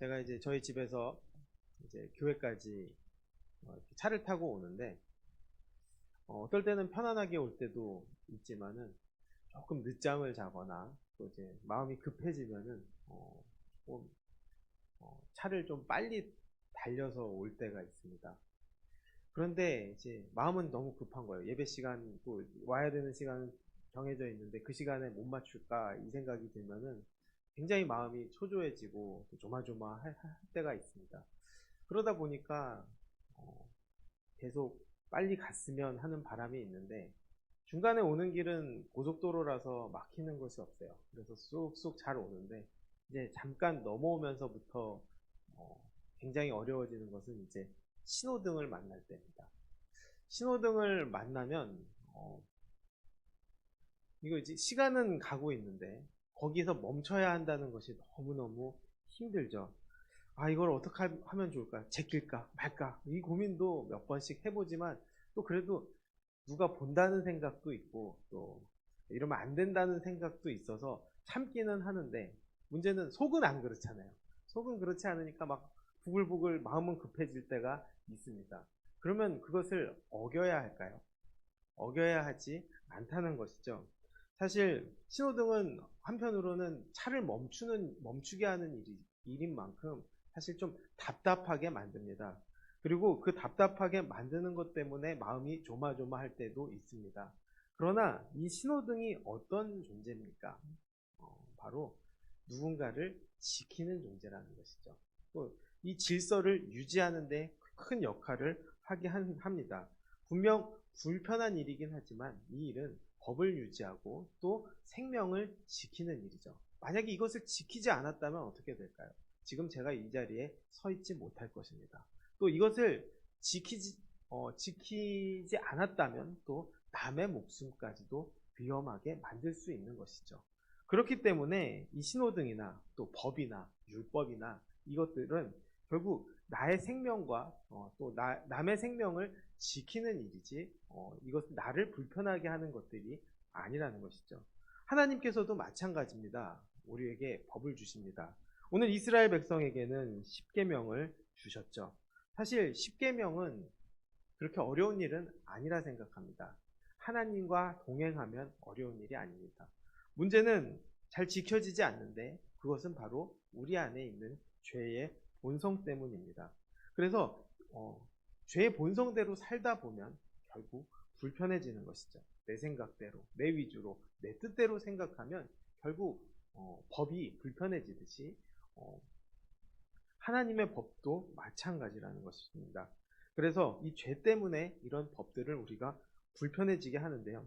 제가 이제 저희 집에서 이제 교회까지 이렇게 차를 타고 오는데, 어떨 때는 편안하게 올 때도 있지만은 조금 늦잠을 자거나 또 이제 마음이 급해지면은 조금 차를 좀 빨리 달려서 올 때가 있습니다. 그런데 이제 마음은 너무 급한 거예요. 예배 시간 또 와야 되는 시간은 정해져 있는데 그 시간에 못 맞출까 이 생각이 들면은 굉장히 마음이 초조해지고 또 조마조마할 때가 있습니다. 그러다 보니까 어, 계속 빨리 갔으면 하는 바람이 있는데 중간에 오는 길은 고속도로라서 막히는 것이 없어요. 그래서 쑥쑥 잘 오는데 이제 잠깐 넘어오면서부터 굉장히 어려워지는 것은 이제 신호등을 만날 때입니다. 신호등을 만나면 이거 이제 시간은 가고 있는데 거기서 멈춰야 한다는 것이 너무너무 힘들죠. 아, 이걸 어떻게 하면 좋을까? 제낄까 말까? 이 고민도 몇 번씩 해보지만 또 그래도 누가 본다는 생각도 있고 또 이러면 안 된다는 생각도 있어서 참기는 하는데 문제는 속은 안 그렇잖아요. 속은 그렇지 않으니까 막 부글부글 마음은 급해질 때가 있습니다. 그러면 그것을 어겨야 할까요? 어겨야 하지 않다는 것이죠. 사실 신호등은 한편으로는 차를 멈추게 하는 일인 만큼 사실 좀 답답하게 만듭니다. 그리고 그 답답하게 만드는 것 때문에 마음이 조마조마할 때도 있습니다. 그러나 이 신호등이 어떤 존재입니까? 바로 누군가를 지키는 존재라는 것이죠. 또 이 질서를 유지하는 데 큰 역할을 하게 합니다. 분명 불편한 일이긴 하지만 이 일은 법을 유지하고 또 생명을 지키는 일이죠. 만약에 이것을 지키지 않았다면 어떻게 될까요? 지금 제가 이 자리에 서 있지 못할 것입니다. 또 이것을 지키지 않았다면 또 남의 목숨까지도 위험하게 만들 수 있는 것이죠. 그렇기 때문에 이 신호등이나 또 법이나 율법이나 이것들은 결국 나의 생명과 또 남의 생명을 지키는 일이지 이것은 나를 불편하게 하는 것들이 아니라는 것이죠. 하나님께서도 마찬가지입니다. 우리에게 법을 주십니다. 오늘 이스라엘 백성에게는 십계명을 주셨죠. 사실 십계명은 그렇게 어려운 일은 아니라 생각합니다. 하나님과 동행하면 어려운 일이 아닙니다. 문제는 잘 지켜지지 않는데 그것은 바로 우리 안에 있는 죄의 본성 때문입니다. 그래서 죄의 본성대로 살다 보면 결국 불편해지는 것이죠. 내 생각대로, 내 위주로, 내 뜻대로 생각하면 결국 법이 불편해지듯이 하나님의 법도 마찬가지라는 것입니다. 그래서 이 죄 때문에 이런 법들을 우리가 불편해지게 하는데요.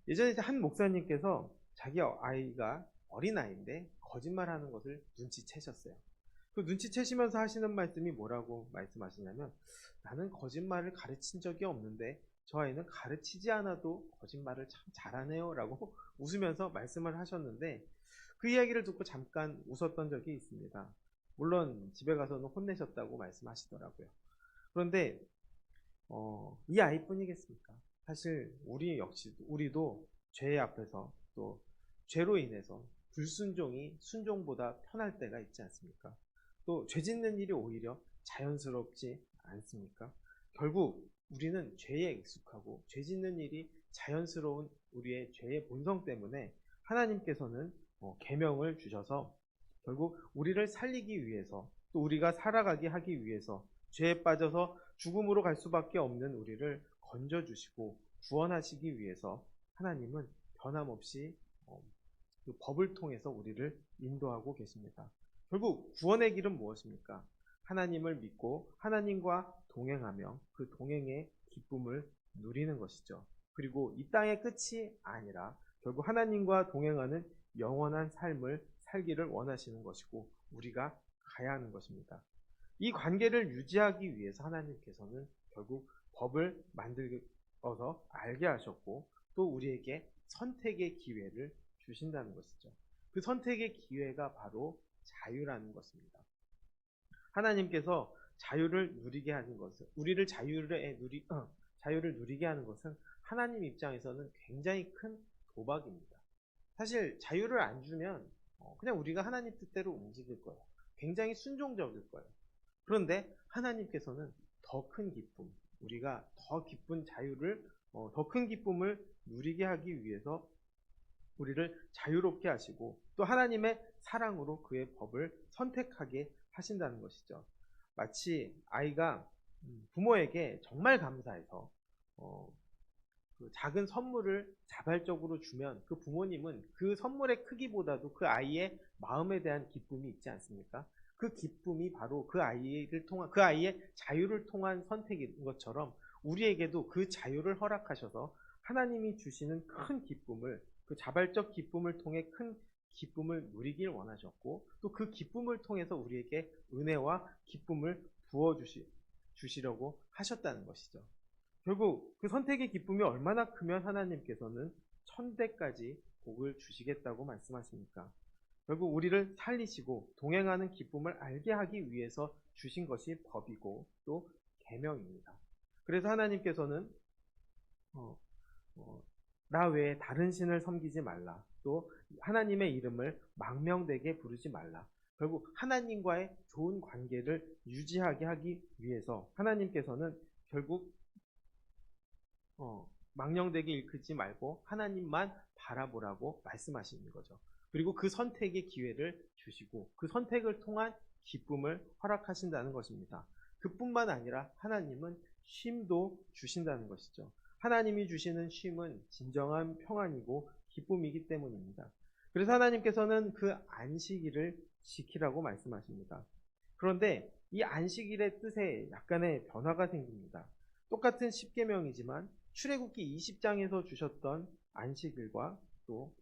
예전에 한 목사님께서 자기 아이가 어린아이인데 거짓말하는 것을 눈치채셨어요. 그 눈치채시면서 하시는 말씀이 뭐라고 말씀하시냐면 나는 거짓말을 가르친 적이 없는데 저 아이는 가르치지 않아도 거짓말을 참 잘하네요 라고 웃으면서 말씀을 하셨는데 그 이야기를 듣고 잠깐 웃었던 적이 있습니다. 물론 집에 가서는 혼내셨다고 말씀하시더라고요. 그런데 이 아이뿐이겠습니까? 사실 우리도 죄 앞에서 또 죄로 인해서 불순종이 순종보다 편할 때가 있지 않습니까? 또 죄 짓는 일이 오히려 자연스럽지 않습니까? 결국 우리는 죄에 익숙하고 죄 짓는 일이 자연스러운 우리의 죄의 본성 때문에 하나님께서는 계명을 주셔서 결국 우리를 살리기 위해서 또 우리가 살아가게 하기 위해서 죄에 빠져서 죽음으로 갈 수밖에 없는 우리를 건져주시고 구원하시기 위해서 하나님은 변함없이 그 법을 통해서 우리를 인도하고 계십니다. 결국 구원의 길은 무엇입니까? 하나님을 믿고 하나님과 동행하며 그 동행의 기쁨을 누리는 것이죠. 그리고 이 땅의 끝이 아니라 결국 하나님과 동행하는 영원한 삶을 살기를 원하시는 것이고 우리가 가야 하는 것입니다. 이 관계를 유지하기 위해서 하나님께서는 결국 법을 만들어서 알게 하셨고 또 우리에게 선택의 기회를 주신다는 것이죠. 그 선택의 기회가 바로 자유라는 것입니다. 하나님께서 자유를 누리게 하는 것은 우리를 자유를 누리게 하는 것은 하나님 입장에서는 굉장히 큰 도박입니다. 사실 자유를 안 주면 그냥 우리가 하나님 뜻대로 움직일 거예요. 굉장히 순종적일 거예요. 그런데 하나님께서는 더 큰 기쁨, 우리가 더 기쁜 자유를, 더 큰 기쁨을 누리게 하기 위해서 우리를 자유롭게 하시고 또 하나님의 사랑으로 그의 법을 선택하게 하신다는 것이죠. 마치 아이가 부모에게 정말 감사해서 그 작은 선물을 자발적으로 주면 그 부모님은 그 선물의 크기보다도 그 아이의 마음에 대한 기쁨이 있지 않습니까? 그 기쁨이 바로 그 아이의 자유를 통한 선택인 것처럼 우리에게도 그 자유를 허락하셔서 하나님이 주시는 큰 기쁨을, 그 자발적 기쁨을 통해 큰 기쁨을 누리길 원하셨고 또 그 기쁨을 통해서 우리에게 은혜와 기쁨을 주시려고 하셨다는 것이죠. 결국 그 선택의 기쁨이 얼마나 크면 하나님께서는 천대까지 복을 주시겠다고 말씀하십니까? 결국 우리를 살리시고 동행하는 기쁨을 알게 하기 위해서 주신 것이 법이고 또 계명입니다. 그래서 하나님께서는 나 외에 다른 신을 섬기지 말라. 또 하나님의 이름을 망명되게 부르지 말라. 결국 하나님과의 좋은 관계를 유지하게 하기 위해서 하나님께서는 결국 망령되게 일컫지 말고 하나님만 바라보라고 말씀하시는 거죠. 그리고 그 선택의 기회를 주시고 그 선택을 통한 기쁨을 허락하신다는 것입니다. 그뿐만 아니라 하나님은 쉼도 주신다는 것이죠. 하나님이 주시는 쉼은 진정한 평안이고 기쁨이기 때문입니다. 그래서 하나님께서는 그 안식일을 지키라고 말씀하십니다. 그런데 이 안식일의 뜻에 약간의 변화가 생깁니다. 똑같은 십계명이지만 출애굽기 20장에서 주셨던 안식일과 또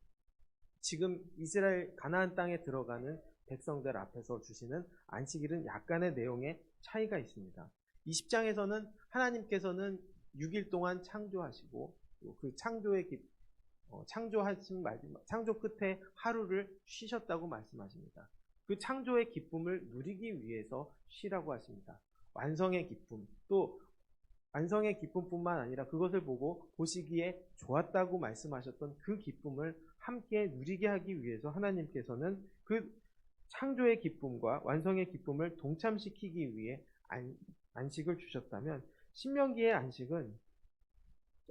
지금 이스라엘 가나안 땅에 들어가는 백성들 앞에서 주시는 안식일은 약간의 내용에 차이가 있습니다. 20장에서는 하나님께서는 6일 동안 창조하시고 그 창조 끝에 하루를 쉬셨다고 말씀하십니다. 그 창조의 기쁨을 누리기 위해서 쉬라고 하십니다. 완성의 기쁨, 또 완성의 기쁨뿐만 아니라 그것을 보시기에 좋았다고 말씀하셨던 그 기쁨을 함께 누리게 하기 위해서 하나님께서는 그 창조의 기쁨과 완성의 기쁨을 동참시키기 위해 안식을 주셨다면 신명기의 안식은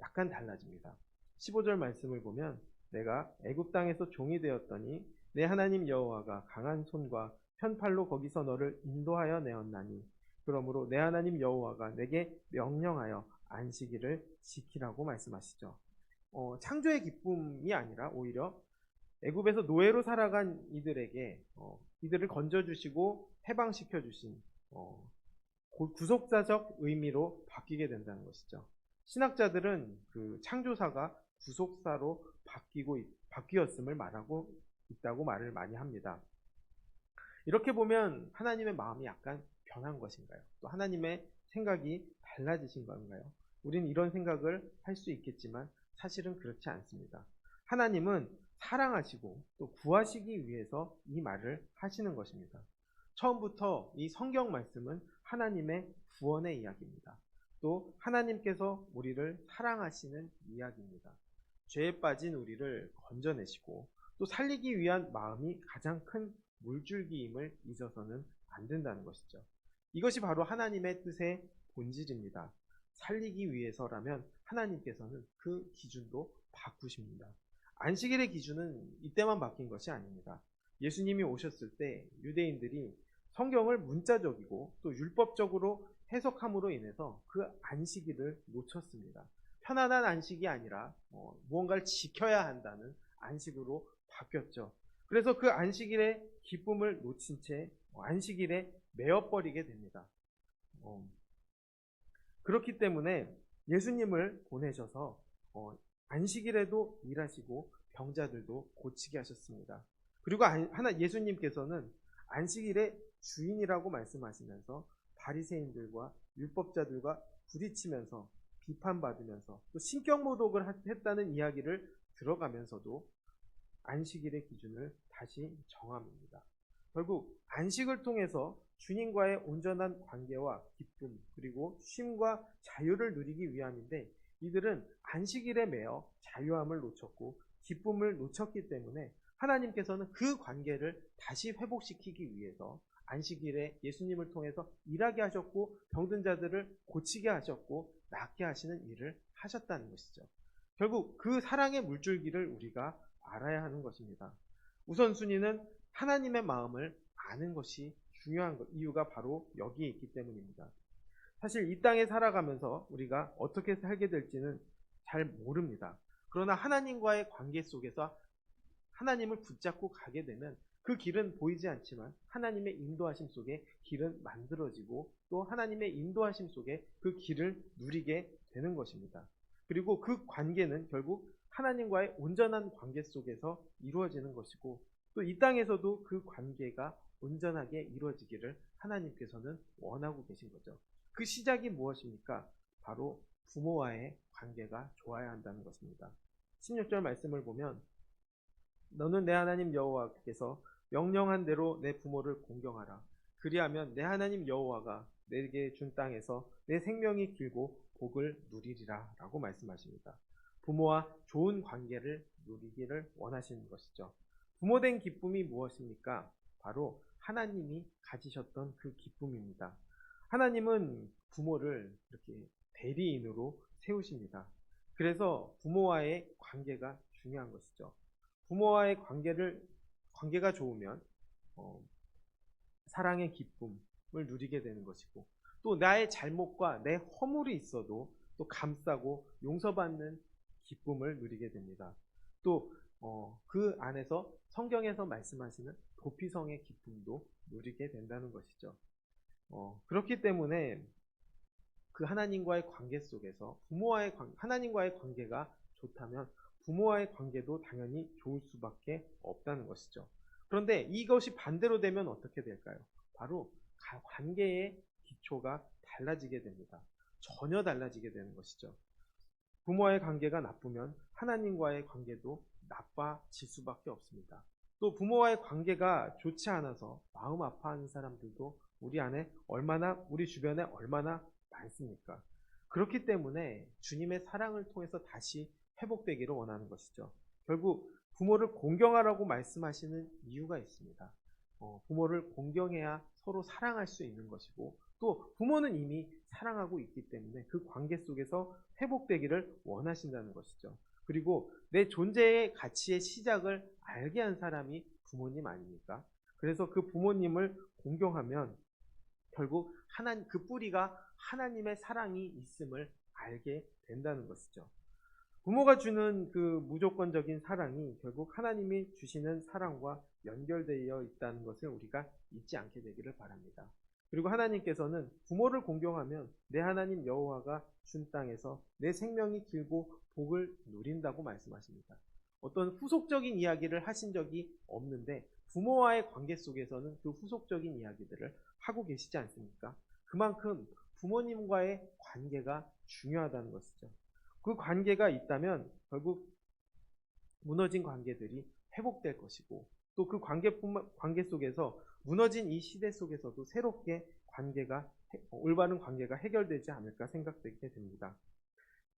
약간 달라집니다. 15절 말씀을 보면 내가 애굽 땅에서 종이 되었더니 내 하나님 여호와가 강한 손과 편팔로 거기서 너를 인도하여 내었나니 그러므로 내 하나님 여호와가 내게 명령하여 안식일을 지키라고 말씀하시죠. 창조의 기쁨이 아니라 오히려 애굽에서 노예로 살아간 이들에게 이들을 건져주시고 해방시켜주신 구속사적 의미로 바뀌게 된다는 것이죠. 신학자들은 그 창조사가 구속사로 바뀌었음을 말하고 있다고 말을 많이 합니다. 이렇게 보면 하나님의 마음이 약간 변한 것인가요? 또 하나님의 생각이 달라지신 건가요? 우리는 이런 생각을 할 수 있겠지만 사실은 그렇지 않습니다. 하나님은 사랑하시고 또 구하시기 위해서 이 말을 하시는 것입니다. 처음부터 이 성경 말씀은 하나님의 구원의 이야기입니다. 또 하나님께서 우리를 사랑하시는 이야기입니다. 죄에 빠진 우리를 건져내시고 또 살리기 위한 마음이 가장 큰 물줄기임을 잊어서는 안 된다는 것이죠. 이것이 바로 하나님의 뜻의 본질입니다. 살리기 위해서라면 하나님께서는 그 기준도 바꾸십니다. 안식일의 기준은 이때만 바뀐 것이 아닙니다. 예수님이 오셨을 때 유대인들이 성경을 문자적이고 또 율법적으로 해석함으로 인해서 그 안식일을 놓쳤습니다. 편안한 안식이 아니라 무언가를 지켜야 한다는 안식으로 바뀌었죠. 그래서 그 안식일의 기쁨을 놓친 채 안식일에 매여버리게 됩니다. 그렇기 때문에 예수님을 보내셔서 안식일에도 일하시고 병자들도 고치게 하셨습니다. 그리고 예수님께서는 안식일의 주인이라고 말씀하시면서 바리새인들과 율법자들과 부딪히면서 비판받으면서 또 신격모독을 했다는 이야기를 들어가면서도 안식일의 기준을 다시 정합니다. 결국 안식을 통해서 주님과의 온전한 관계와 기쁨 그리고 쉼과 자유를 누리기 위함인데 이들은 안식일에 매여 자유함을 놓쳤고 기쁨을 놓쳤기 때문에 하나님께서는 그 관계를 다시 회복시키기 위해서 안식일에 예수님을 통해서 일하게 하셨고 병든 자들을 고치게 하셨고 낫게 하시는 일을 하셨다는 것이죠. 결국 그 사랑의 물줄기를 우리가 알아야 하는 것입니다. 우선순위는 하나님의 마음을 아는 것이 중요한 이유가 바로 여기에 있기 때문입니다. 사실 이 땅에 살아가면서 우리가 어떻게 살게 될지는 잘 모릅니다. 그러나 하나님과의 관계 속에서 하나님을 붙잡고 가게 되면 그 길은 보이지 않지만 하나님의 인도하심 속에 길은 만들어지고 또 하나님의 인도하심 속에 그 길을 누리게 되는 것입니다. 그리고 그 관계는 결국 하나님과의 온전한 관계 속에서 이루어지는 것이고 또 이 땅에서도 그 관계가 온전하게 이루어지기를 하나님께서는 원하고 계신 거죠. 그 시작이 무엇입니까? 바로 부모와의 관계가 좋아야 한다는 것입니다. 16절 말씀을 보면 너는 내 하나님 여호와께서 명령한 대로 내 부모를 공경하라. 그리하면 내 하나님 여호와가 내게 준 땅에서 내 생명이 길고 복을 누리리라 라고 말씀하십니다. 부모와 좋은 관계를 누리기를 원하시는 것이죠. 부모된 기쁨이 무엇입니까? 바로 하나님이 가지셨던 그 기쁨입니다. 하나님은 부모를 이렇게 대리인으로 세우십니다. 그래서 부모와의 관계가 중요한 것이죠. 부모와의 관계가 좋으면 사랑의 기쁨을 누리게 되는 것이고 또 나의 잘못과 내 허물이 있어도 또 감싸고 용서받는 기쁨을 누리게 됩니다. 또 그 안에서 성경에서 말씀하시는 도피성의 기쁨도 누리게 된다는 것이죠. 그렇기 때문에 그 하나님과의 관계 속에서 하나님과의 관계가 좋다면 부모와의 관계도 당연히 좋을 수밖에 없다는 것이죠. 그런데 이것이 반대로 되면 어떻게 될까요? 바로 관계의 기초가 달라지게 됩니다. 전혀 달라지게 되는 것이죠. 부모와의 관계가 나쁘면 하나님과의 관계도 나빠질 수밖에 없습니다. 또 부모와의 관계가 좋지 않아서 마음 아파하는 사람들도 우리 주변에 얼마나 많습니까? 그렇기 때문에 주님의 사랑을 통해서 다시 회복되기를 원하는 것이죠. 결국 부모를 공경하라고 말씀하시는 이유가 있습니다. 부모를 공경해야 서로 사랑할 수 있는 것이고 또 부모는 이미 사랑하고 있기 때문에 그 관계 속에서 회복되기를 원하신다는 것이죠. 그리고 내 존재의 가치의 시작을 알게 한 사람이 부모님 아닙니까? 그래서 그 부모님을 공경하면 결국 그 뿌리가 하나님의 사랑이 있음을 알게 된다는 것이죠. 부모가 주는 그 무조건적인 사랑이 결국 하나님이 주시는 사랑과 연결되어 있다는 것을 우리가 잊지 않게 되기를 바랍니다. 그리고 하나님께서는 부모를 공경하면 내 하나님 여호와가 준 땅에서 내 생명이 길고 복을 누린다고 말씀하십니다. 어떤 후속적인 이야기를 하신 적이 없는데 부모와의 관계 속에서는 그 후속적인 이야기들을 하고 계시지 않습니까? 그만큼 부모님과의 관계가 중요하다는 것이죠. 그 관계가 있다면 결국 무너진 관계들이 회복될 것이고 또 그 관계 속에서 무너진 이 시대 속에서도 새롭게 올바른 관계가 해결되지 않을까 생각되게 됩니다.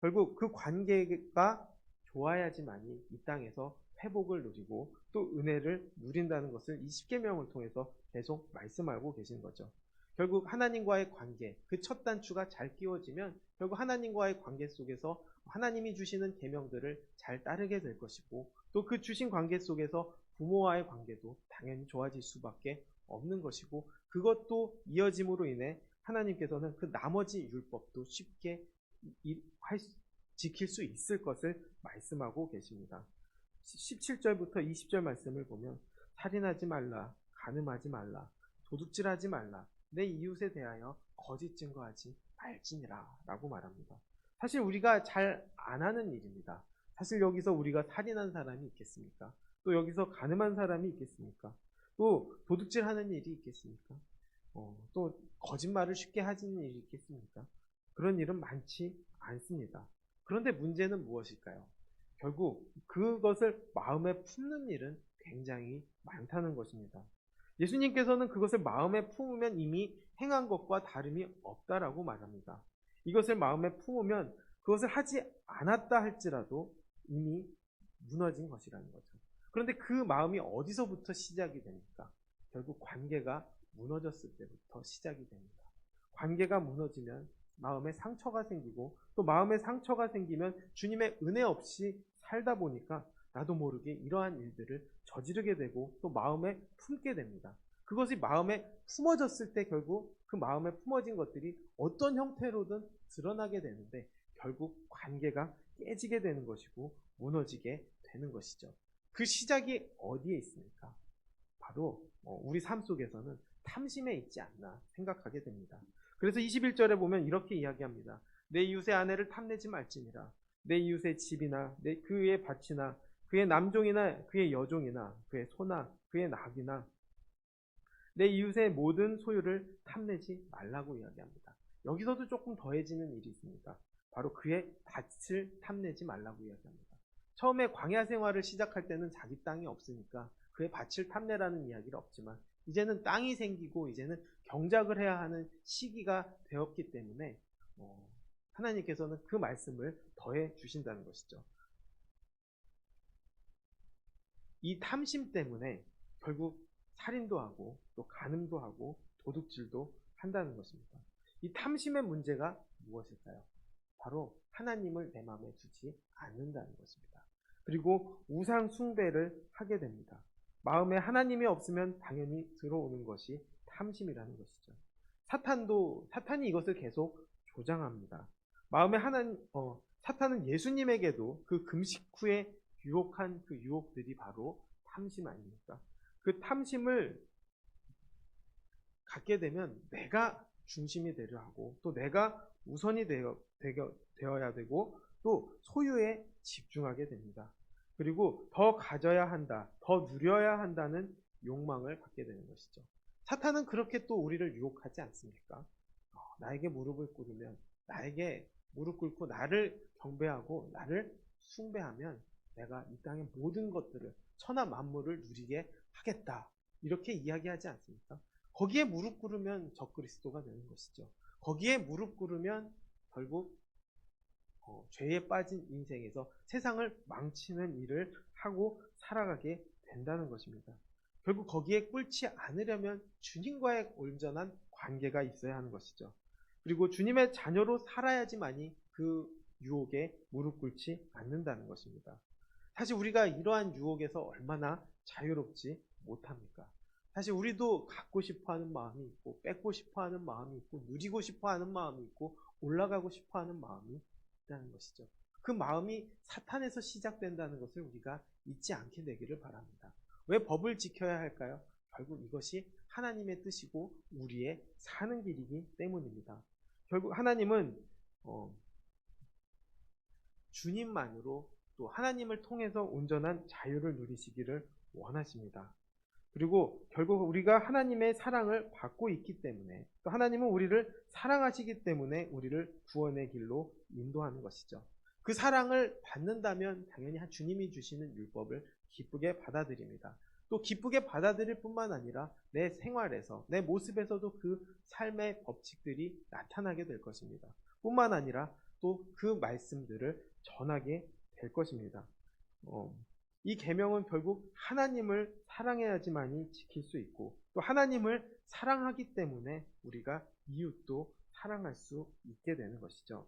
결국 그 관계가 좋아야지만이 이 땅에서 회복을 누리고 또 은혜를 누린다는 것을 이 십계명을 통해서 계속 말씀하고 계신 거죠. 결국 하나님과의 관계, 그 첫 단추가 잘 끼워지면 결국 하나님과의 관계 속에서 하나님이 주시는 계명들을 잘 따르게 될 것이고 또 그 주신 관계 속에서 부모와의 관계도 당연히 좋아질 수밖에 없는 것이고 그것도 이어짐으로 인해 하나님께서는 그 나머지 율법도 쉽게 지킬 수 있을 것을 말씀하고 계십니다. 17절부터 20절 말씀을 보면 살인하지 말라, 간음하지 말라, 도둑질하지 말라, 내 이웃에 대하여 거짓 증거하지 말지니라 라고 말합니다. 사실 우리가 잘 안 하는 일입니다. 사실 여기서 우리가 살인한 사람이 있겠습니까? 또 여기서 간음한 사람이 있겠습니까? 또 도둑질하는 일이 있겠습니까? 또 거짓말을 쉽게 하는 일이 있겠습니까? 그런 일은 많지 않습니다. 그런데 문제는 무엇일까요? 결국 그것을 마음에 품는 일은 굉장히 많다는 것입니다. 예수님께서는 그것을 마음에 품으면 이미 행한 것과 다름이 없다라고 말합니다. 이것을 마음에 품으면 그것을 하지 않았다 할지라도 이미 무너진 것이라는 거죠. 그런데 그 마음이 어디서부터 시작이 됩니까? 결국 관계가 무너졌을 때부터 시작이 됩니다. 관계가 무너지면 마음에 상처가 생기고, 또 마음에 상처가 생기면 주님의 은혜 없이 살다 보니까 나도 모르게 이러한 일들을 저지르게 되고 또 마음에 품게 됩니다. 그것이 마음에 품어졌을 때 결국 그 마음에 품어진 것들이 어떤 형태로든 드러나게 되는데 결국 관계가 깨지게 되는 것이고 무너지게 되는 것이죠. 그 시작이 어디에 있습니까? 바로 우리 삶 속에서는 탐심에 있지 않나 생각하게 됩니다. 그래서 21절에 보면 이렇게 이야기합니다. 내 이웃의 아내를 탐내지 말지니라. 내 이웃의 집이나 그의 밭이나 그의 남종이나 그의 여종이나 그의 소나 그의 낙이나 내 이웃의 모든 소유를 탐내지 말라고 이야기합니다. 여기서도 조금 더해지는 일이 있습니다. 바로 그의 밭을 탐내지 말라고 이야기합니다. 처음에 광야 생활을 시작할 때는 자기 땅이 없으니까 그의 밭을 탐내라는 이야기는 없지만 이제는 땅이 생기고 이제는 경작을 해야 하는 시기가 되었기 때문에 하나님께서는 그 말씀을 더해 주신다는 것이죠. 이 탐심 때문에 결국 살인도 하고 또 간음도 하고 도둑질도 한다는 것입니다. 이 탐심의 문제가 무엇일까요? 바로 하나님을 내 마음에 두지 않는다는 것입니다. 그리고 우상 숭배를 하게 됩니다. 마음에 하나님이 없으면 당연히 들어오는 것이 탐심이라는 것이죠. 사탄이 이것을 계속 조장합니다. 마음에 사탄은 예수님에게도 그 금식 후에 유혹한 그 유혹들이 바로 탐심 아닙니까? 그 탐심을 갖게 되면 내가 중심이 되려 하고 또 내가 우선이 되어야 되고 또 소유에 집중하게 됩니다. 그리고 더 가져야 한다, 더 누려야 한다는 욕망을 갖게 되는 것이죠. 사탄은 그렇게 또 우리를 유혹하지 않습니까? 나에게 무릎을 꿇으면, 나에게 무릎 꿇고 나를 경배하고 나를 숭배하면 내가 이 땅의 모든 것들을, 천하 만물을 누리게 하겠다. 이렇게 이야기하지 않습니까? 거기에 무릎 꿇으면 적그리스도가 되는 것이죠. 거기에 무릎 꿇으면 결국 죄에 빠진 인생에서 세상을 망치는 일을 하고 살아가게 된다는 것입니다. 결국 거기에 꿇지 않으려면 주님과의 온전한 관계가 있어야 하는 것이죠. 그리고 주님의 자녀로 살아야지만이 그 유혹에 무릎 꿇지 않는다는 것입니다. 사실 우리가 이러한 유혹에서 얼마나 자유롭지 못합니까? 사실 우리도 갖고 싶어하는 마음이 있고 뺏고 싶어하는 마음이 있고 누리고 싶어하는 마음이 있고 올라가고 싶어하는 마음이 있다는 것이죠. 그 마음이 사탄에서 시작된다는 것을 우리가 잊지 않게 되기를 바랍니다. 왜 법을 지켜야 할까요? 결국 이것이 하나님의 뜻이고 우리의 사는 길이기 때문입니다. 결국 하나님은 주님만으로 또 하나님을 통해서 온전한 자유를 누리시기를 원하십니다. 그리고 결국 우리가 하나님의 사랑을 받고 있기 때문에 또 하나님은 우리를 사랑하시기 때문에 우리를 구원의 길로 인도하는 것이죠. 그 사랑을 받는다면 당연히 주님이 주시는 율법을 기쁘게 받아들입니다. 또 기쁘게 받아들일 뿐만 아니라 내 생활에서, 내 모습에서도 그 삶의 법칙들이 나타나게 될 것입니다. 뿐만 아니라 또 그 말씀들을 전하게 될 것입니다. 이 계명은 결국 하나님을 사랑해야지만이 지킬 수 있고 또 하나님을 사랑하기 때문에 우리가 이웃도 사랑할 수 있게 되는 것이죠.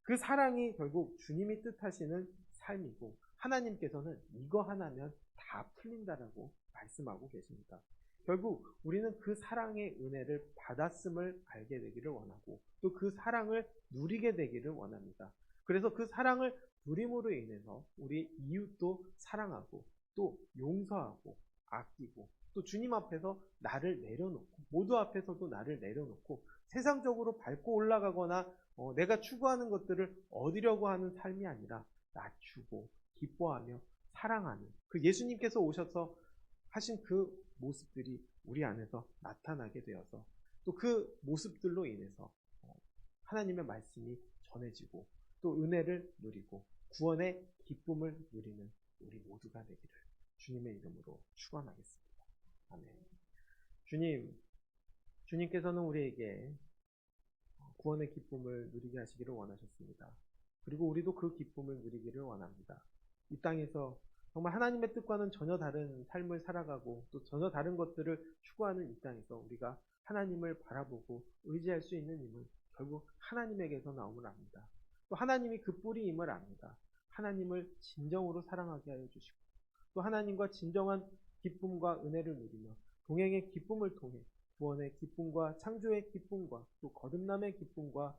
그 사랑이 결국 주님이 뜻하시는 삶이고 하나님께서는 이거 하나면 다 풀린다라고 말씀하고 계십니다. 결국 우리는 그 사랑의 은혜를 받았음을 알게 되기를 원하고 또 그 사랑을 누리게 되기를 원합니다. 그래서 그 사랑을 누림으로 인해서 우리 이웃도 사랑하고 또 용서하고 아끼고 또 주님 앞에서 나를 내려놓고 모두 앞에서도 나를 내려놓고 세상적으로 밟고 올라가거나 내가 추구하는 것들을 얻으려고 하는 삶이 아니라 낮추고 기뻐하며 사랑하는 그 예수님께서 오셔서 하신 그 모습들이 우리 안에서 나타나게 되어서 또 그 모습들로 인해서 하나님의 말씀이 전해지고 또 은혜를 누리고 구원의 기쁨을 누리는 우리 모두가 되기를 주님의 이름으로 축원하겠습니다. 아멘. 주님께서는 우리에게 구원의 기쁨을 누리게 하시기를 원하셨습니다. 그리고 우리도 그 기쁨을 누리기를 원합니다. 이 땅에서 정말 하나님의 뜻과는 전혀 다른 삶을 살아가고 또 전혀 다른 것들을 추구하는 이 땅에서 우리가 하나님을 바라보고 의지할 수 있는 힘은 결국 하나님에게서 나옴을 압니다. 또 하나님이 그 뿌리임을 압니다. 하나님을 진정으로 사랑하게 하여 주시고 또 하나님과 진정한 기쁨과 은혜를 누리며 동행의 기쁨을 통해 구원의 기쁨과 창조의 기쁨과 또 거듭남의 기쁨과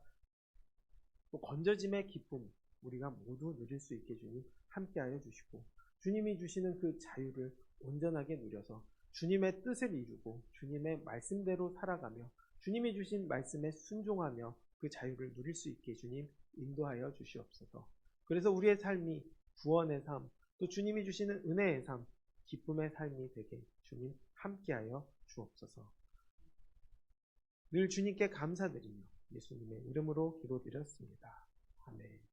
또 건져짐의 기쁨 우리가 모두 누릴 수 있게 주님 함께하여 주시고 주님이 주시는 그 자유를 온전하게 누려서 주님의 뜻을 이루고 주님의 말씀대로 살아가며 주님이 주신 말씀에 순종하며 그 자유를 누릴 수 있게 주님 인도하여 주시옵소서. 그래서 우리의 삶이 구원의 삶, 또 주님이 주시는 은혜의 삶, 기쁨의 삶이 되게 주님 함께하여 주옵소서. 늘 주님께 감사드리며 예수님의 이름으로 기도드렸습니다. 아멘.